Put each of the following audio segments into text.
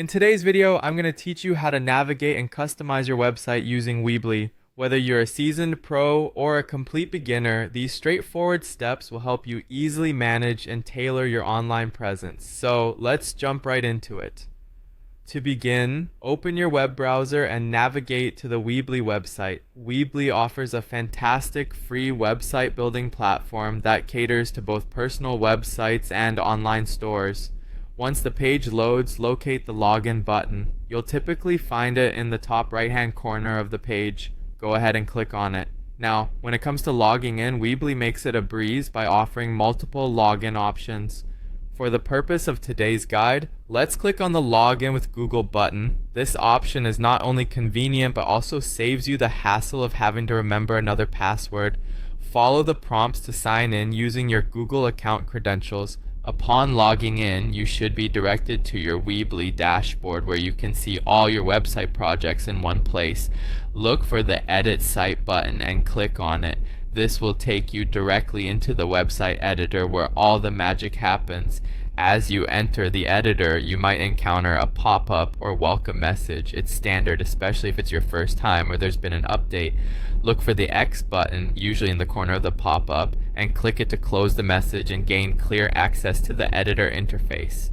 In today's video, I'm going to teach you how to navigate and customize your website using Weebly. Whether you're a seasoned pro or a complete beginner, these straightforward steps will help you easily manage and tailor your online presence. So let's jump right into it. To begin, open your web browser and navigate to the Weebly website. Weebly offers a fantastic free website building platform that caters to both personal websites and online stores. Once the page loads, locate the login button. You'll typically find it in the top right-hand corner of the page. Go ahead and click on it. Now, when it comes to logging in, Weebly makes it a breeze by offering multiple login options. For the purpose of today's guide, let's click on the Login with Google button. This option is not only convenient but also saves you the hassle of having to remember another password. Follow the prompts to sign in using your Google account credentials. Upon logging in, you should be directed to your Weebly dashboard where you can see all your website projects in one place. Look for the Edit Site button and click on it. This will take you directly into the website editor where all the magic happens. As you enter the editor, you might encounter a pop-up or welcome message. It's standard, especially if it's your first time or there's been an update. Look for the X button, usually in the corner of the pop-up, and click it to close the message and gain clear access to the editor interface.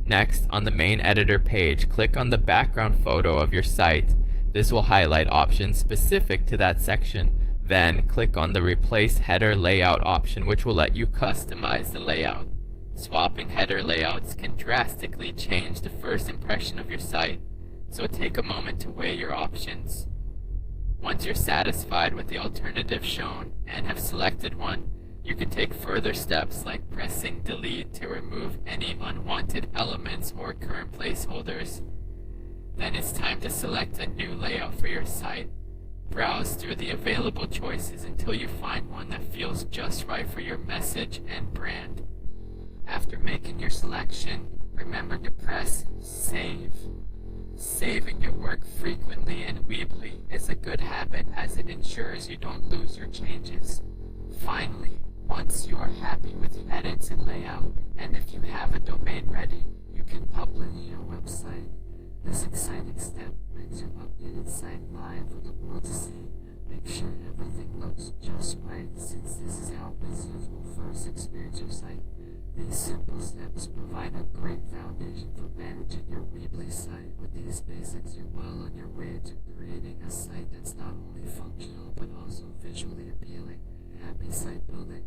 Next, on the main editor page, click on the background photo of your site. This will highlight options specific to that section. Then click on the Replace Header Layout option, which will let you customize the layout. Swapping header layouts can drastically change the first impression of your site, so take a moment to weigh your options. Once you're satisfied with the alternative shown and have selected one, you can take further steps like pressing Delete to remove any unwanted elements or current placeholders. Then it's time to select a new layout for your site. Browse through the available choices until you find one that feels just right for your message and brand. After making your selection, remember to press Save. Saving your work frequently in Weebly is a good habit as it ensures you don't lose your changes. Finally, once you are happy with your edits and layout, and if you have a domain ready, you can publish your website. This exciting step brings your updated site live for the world to see. Make sure everything looks just right, since this is how visitors will first experience your site. These simple steps provide a great foundation for managing your Weebly site. With these basics, you're well on your way to creating a site that's not only functional but also visually appealing. Happy site building!